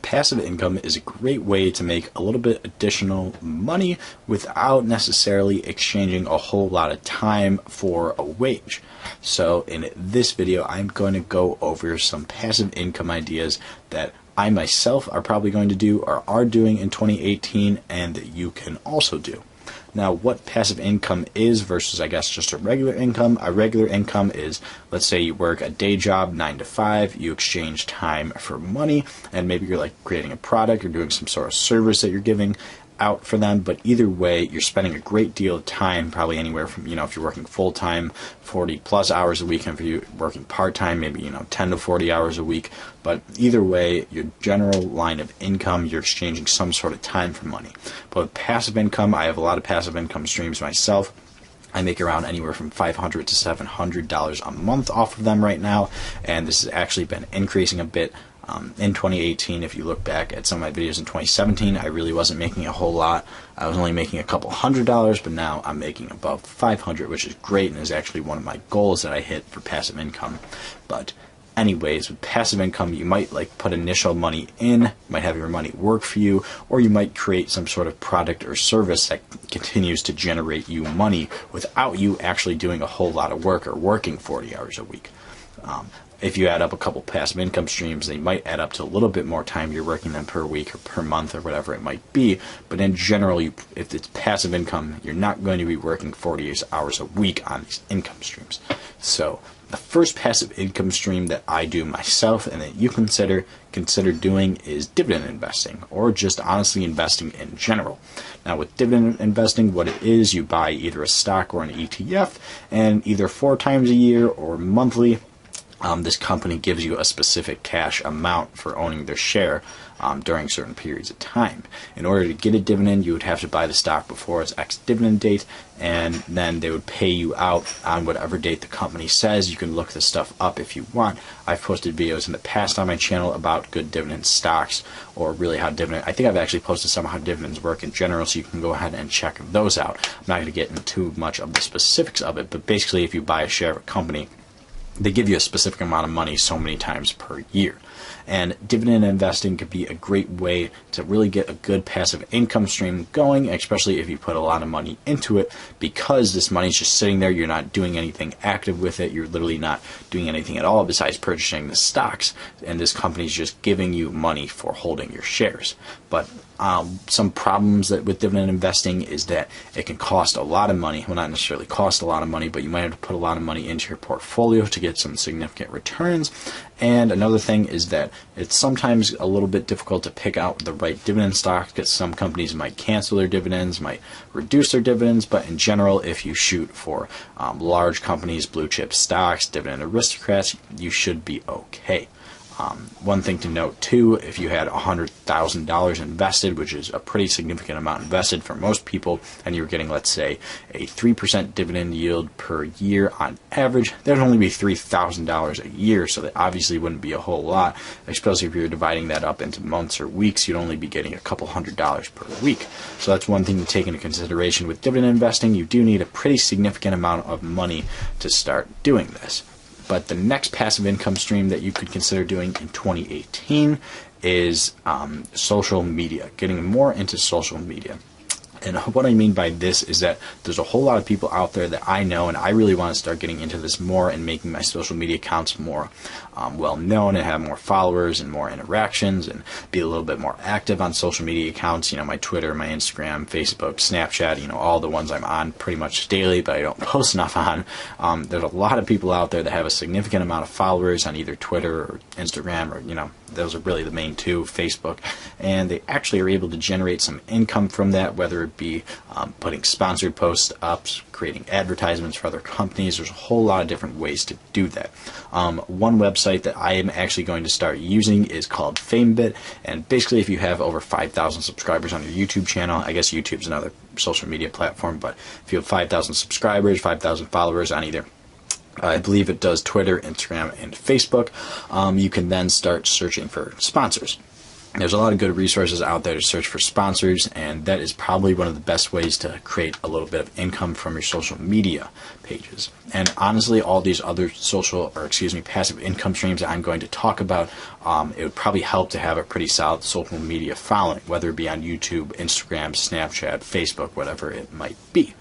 passive income is a great way to make a little bit additional money without necessarily exchanging a whole lot of time for a wage. So in this video, I'm going to go over some passive income ideas that I myself are probably going to do or are doing in 2018 and that you can also do. Now, what passive income is versus, I guess, just a regular income. A regular income is, let's say you work a day job, 9 to 5, you exchange time for money, and maybe you're like creating a product or doing some sort of service that you're giving out for them, but either way, you're spending a great deal of time, probably anywhere from, if you're working full-time, 40 plus hours a week, and if you're working part-time, maybe, 10 to 40 hours a week, but either way, your general line of income, you're exchanging some sort of time for money. But with passive income, I have a lot of passive income streams myself. I make around anywhere from $500 to $700 a month off of them right now, and this has actually been increasing a bit. In 2018, if you look back at some of my videos in 2017, I really wasn't making a whole lot. I was only making a couple $100, but now I'm making above $500, which is great and is actually one of my goals that I hit for passive income. But anyways, with passive income, you might put initial money in, you might have your money work for you, or you might create some sort of product or service that continues to generate you money without you actually doing a whole lot of work or working 40 hours a week. If you add up a couple passive income streams, they might add up to a little bit more time you're working them per week or per month or whatever it might be. But in general, if it's passive income, you're not going to be working 40 hours a week on these income streams. So the first passive income stream that I do myself and that you consider doing is dividend investing, or just honestly investing in general. Now with dividend investing, what it is, you buy either a stock or an ETF, and either 4 times a year or monthly, this company gives you a specific cash amount for owning their share during certain periods of time. In order to get a dividend, you would have to buy the stock before its ex-dividend date, and then they would pay you out on whatever date the company says. You can look this stuff up if you want. I've posted videos in the past on my channel about good dividend stocks, or really how I think I've actually posted some how dividends work in general, so you can go ahead and check those out. I'm not going to get into too much of the specifics of it, but basically if you buy a share of a company, they give you a specific amount of money so many times per year. And dividend investing could be a great way to really get a good passive income stream going, especially if you put a lot of money into it, because this money is just sitting there. You're not doing anything active with it. You're literally not doing anything at all besides purchasing the stocks, and this company is just giving you money for holding your shares. But some problems with dividend investing is that it can cost a lot of money. Well, not necessarily cost a lot of money, but you might have to put a lot of money into your portfolio to get some significant returns. And another thing is that it's sometimes a little bit difficult to pick out the right dividend stocks, because some companies might cancel their dividends, might reduce their dividends, but in general, if you shoot for large companies, blue chip stocks, dividend aristocrats, you should be okay. One thing to note too, if you had $100,000 invested, which is a pretty significant amount invested for most people, and you're getting, let's say, a 3% dividend yield per year on average, that would only be $3,000 a year, so that obviously wouldn't be a whole lot, especially if you're dividing that up into months or weeks. You'd only be getting a couple $100s per week. So that's one thing to take into consideration with dividend investing. You do need a pretty significant amount of money to start doing this. But the next passive income stream that you could consider doing in 2018 is social media, getting more into social media. And what I mean by this is that there's a whole lot of people out there that I know, and I really want to start getting into this more and making my social media accounts more well known and have more followers and more interactions and be a little bit more active on social media accounts. My Twitter, my Instagram, Facebook, Snapchat, all the ones I'm on pretty much daily, but I don't post enough on. There's a lot of people out there that have a significant amount of followers on either Twitter or Instagram, or those are really the main two, Facebook, and they actually are able to generate some income from that, whether it be putting sponsored posts up, creating advertisements for other companies. There's a whole lot of different ways to do that. One website that I am actually going to start using is called FameBit, and basically if you have over 5,000 subscribers on your YouTube channel, I guess YouTube's another social media platform, but if you have 5,000 subscribers, 5,000 followers on either, I believe it does Twitter, Instagram, and Facebook, you can then start searching for sponsors. There's a lot of good resources out there to search for sponsors, and that is probably one of the best ways to create a little bit of income from your social media pages. And honestly, all these other passive income streams that I'm going to talk about, it would probably help to have a pretty solid social media following, whether it be on YouTube, Instagram, Snapchat, Facebook, whatever it might be.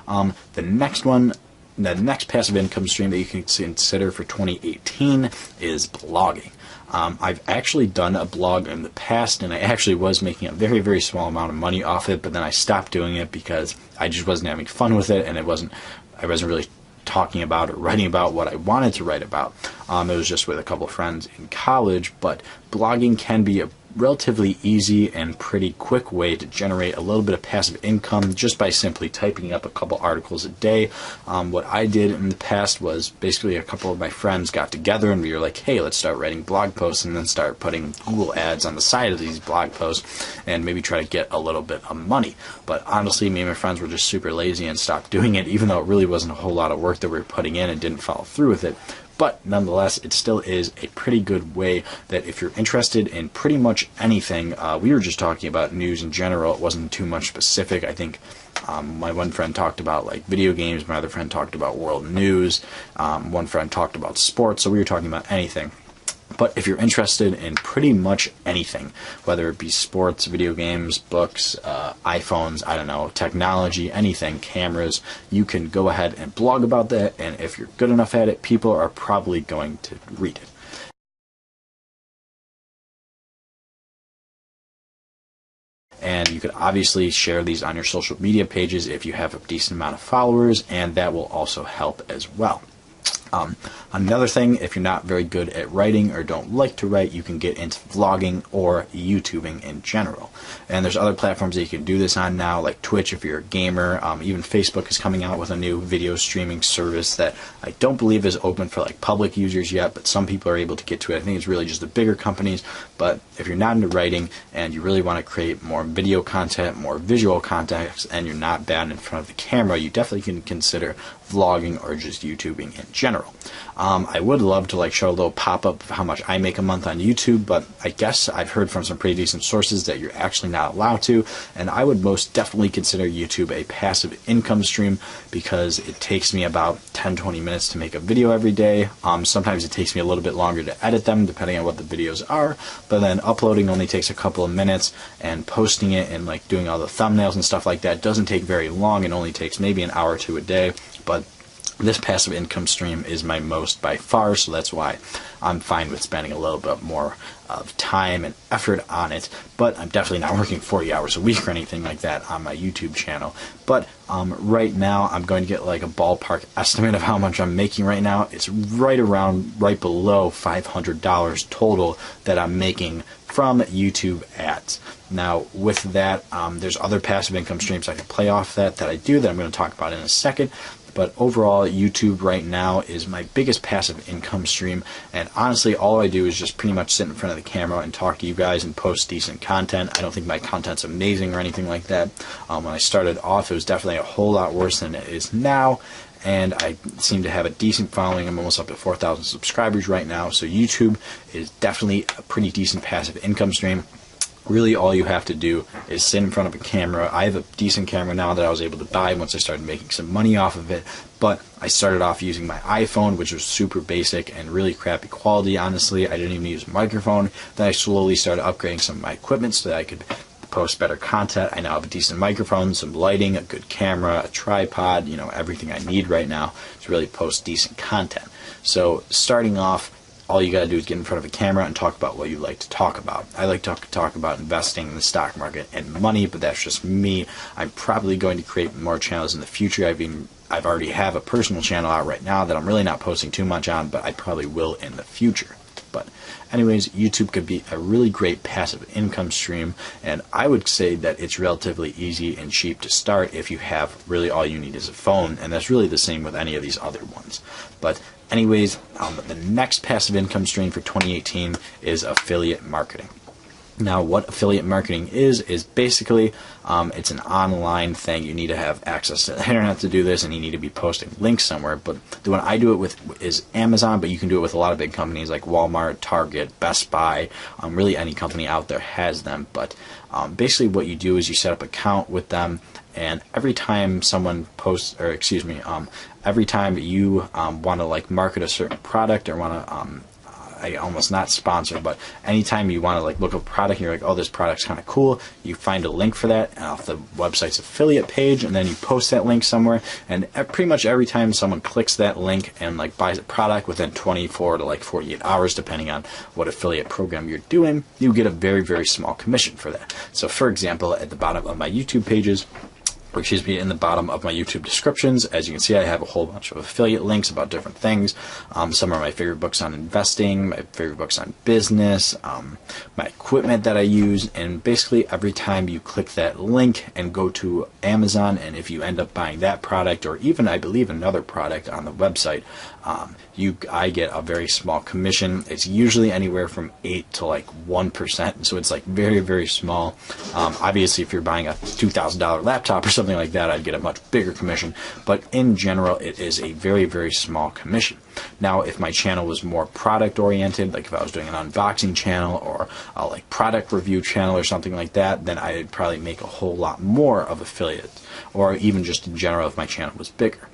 The next passive income stream that you can consider for 2018 is blogging. I've actually done a blog in the past, and I actually was making a very, very small amount of money off it, but then I stopped doing it because I just wasn't having fun with it, and I wasn't really talking about or writing about what I wanted to write about. It was just with a couple of friends in college, but blogging can be a relatively easy and pretty quick way to generate a little bit of passive income just by simply typing up a couple articles a day. What I did in the past was basically a couple of my friends got together and we were like, hey, let's start writing blog posts and then start putting Google ads on the side of these blog posts and maybe try to get a little bit of money. But honestly, me and my friends were just super lazy and stopped doing it, even though it really wasn't a whole lot of work that we were putting in and didn't follow through with it. But nonetheless, it still is a pretty good way that if you're interested in pretty much anything, we were just talking about news in general, it wasn't too much specific. I think my one friend talked about like video games, my other friend talked about world news, one friend talked about sports, so we were talking about anything. But if you're interested in pretty much anything, whether it be sports, video games, books, iPhones, I don't know, technology, anything, cameras, you can go ahead and blog about that, and if you're good enough at it, people are probably going to read it. And you could obviously share these on your social media pages if you have a decent amount of followers, and that will also help as well. Another thing, if you're not very good at writing or don't like to write, you can get into vlogging or YouTubing in general. And there's other platforms that you can do this on now, like Twitch if you're a gamer. Even Facebook is coming out with a new video streaming service that I don't believe is open for like public users yet, but some people are able to get to it. I think it's really just the bigger companies. But if you're not into writing and you really want to create more video content, more visual content, and you're not bad in front of the camera, you definitely can consider vlogging or just YouTubing in general. I would love to like show a little pop-up of how much I make a month on YouTube, but I guess I've heard from some pretty decent sources that you're actually not allowed to, and I would most definitely consider YouTube a passive income stream because it takes me about 10-20 minutes to make a video every day. Sometimes it takes me a little bit longer to edit them depending on what the videos are, but then uploading only takes a couple of minutes, and posting it and like doing all the thumbnails and stuff like that doesn't take very long. It only takes maybe an hour or two a day, but this passive income stream is my most by far, so that's why I'm fine with spending a little bit more of time and effort on it. But I'm definitely not working 40 hours a week or anything like that on my YouTube channel. But right now, I'm going to get like a ballpark estimate of how much I'm making right now. It's right below $500 total that I'm making from YouTube ads. Now, with that, there's other passive income streams I can play off that I do that I'm going to talk about in a second. But overall, YouTube right now is my biggest passive income stream, and honestly, all I do is just pretty much sit in front of the camera and talk to you guys and post decent content. I don't think my content's amazing or anything like that. When I started off, it was definitely a whole lot worse than it is now, and I seem to have a decent following. I'm almost up to 4,000 subscribers right now, so YouTube is definitely a pretty decent passive income stream. Really, all you have to do is sit in front of a camera. I have a decent camera now that I was able to buy once I started making some money off of it, but I started off using my iPhone, which was super basic and really crappy quality, honestly. I didn't even use a microphone. Then I slowly started upgrading some of my equipment so that I could post better content. I now have a decent microphone, some lighting, a good camera, a tripod, everything I need right now to really post decent content. So starting off, all you got to do is get in front of a camera and talk about what you like to talk about. I like to talk about investing in the stock market and money, but that's just me. I'm probably going to create more channels in the future. I've already have a personal channel out right now that I'm really not posting too much on, but I probably will in the future. But anyways, YouTube could be a really great passive income stream, and I would say that it's relatively easy and cheap to start if you have really all you need is a phone, and that's really the same with any of these other ones. But anyways, the next passive income stream for 2018 is affiliate marketing. Now, what affiliate marketing is basically it's an online thing. You need to have access to the internet to do this, and you need to be posting links somewhere. But the one I do it with is Amazon, but you can do it with a lot of big companies like Walmart, Target, Best Buy. Really, any company out there has them. But basically, what you do is you set up an account with them, and every time someone posts, or excuse me, every time you want to like market a certain product or want to I almost not sponsor, but anytime you want to like look up a product and you're like, oh, this product's kind of cool, you find a link for that off the website's affiliate page, and then you post that link somewhere, and pretty much every time someone clicks that link and like buys a product within 24 to like 48 hours, depending on what affiliate program you're doing, you get a very, very small commission for that. So for example, at the bottom of my YouTube pages, or excuse me, in the bottom of my YouTube descriptions, as you can see, I have a whole bunch of affiliate links about different things. Some are my favorite books on investing, my favorite books on business, my equipment that I use, and basically every time you click that link and go to Amazon, and if you end up buying that product, or even I believe another product on the website, I get a very small commission. It's usually anywhere from 8 to like 1%, so it's like very, very small. Obviously, if you're buying a $2,000 laptop or something like that, I'd get a much bigger commission, but in general, it is a very, very small commission. Now, if my channel was more product oriented, like if I was doing an unboxing channel or a like product review channel or something like that, then I'd probably make a whole lot more of affiliates, or even just in general if my channel was bigger.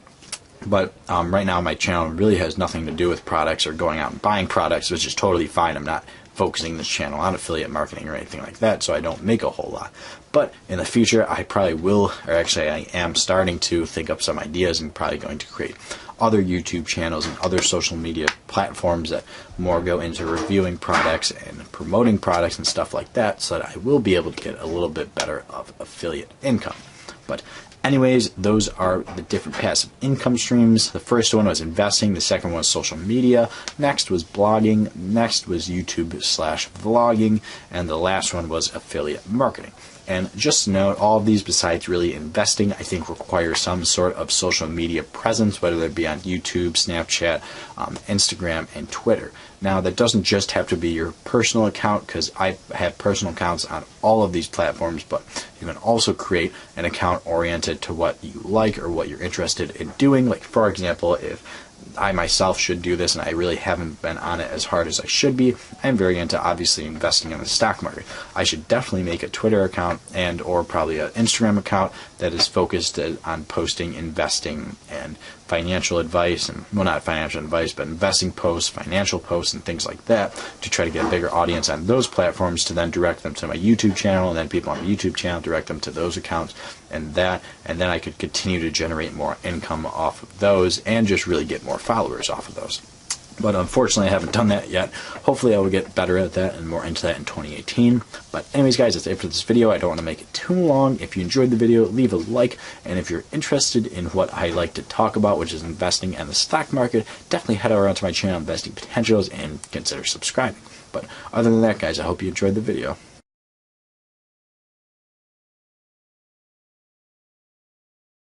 But right now my channel really has nothing to do with products or going out and buying products, which is totally fine. I'm not focusing this channel on affiliate marketing or anything like that, so I don't make a whole lot. But in the future, I probably will, or actually I am starting to think up some ideas and probably going to create other YouTube channels and other social media platforms that more go into reviewing products and promoting products and stuff like that, so that I will be able to get a little bit better of affiliate income. But anyways, those are the different passive income streams. The first one was investing. The second one was social media. Next was blogging. Next was YouTube/vlogging. And the last one was affiliate marketing. And just to note, all of these, besides really investing, I think require some sort of social media presence, whether it be on YouTube, Snapchat, Instagram, and Twitter. Now, that doesn't just have to be your personal account, because I have personal accounts on all of these platforms, but you can also create an account oriented to what you like or what you're interested in doing. Like, for example, if I myself should do this, and I really haven't been on it as hard as I should be. I'm very into obviously investing in the stock market. I should definitely make a Twitter account and or probably an Instagram account that is focused on posting investing and financial advice, and well, not financial advice, but investing posts, financial posts, and things like that, to try to get a bigger audience on those platforms, to then direct them to my YouTube channel, and then people on the YouTube channel direct them to those accounts, and then I could continue to generate more income off of those and just really get more followers off of those. But unfortunately, I haven't done that yet. Hopefully, I will get better at that and more into that in 2018. But anyways, guys, that's it for this video. I don't want to make it too long. If you enjoyed the video, leave a like. And if you're interested in what I like to talk about, which is investing and the stock market, definitely head over onto my channel, Investing Potentials, and consider subscribing. But other than that, guys, I hope you enjoyed the video.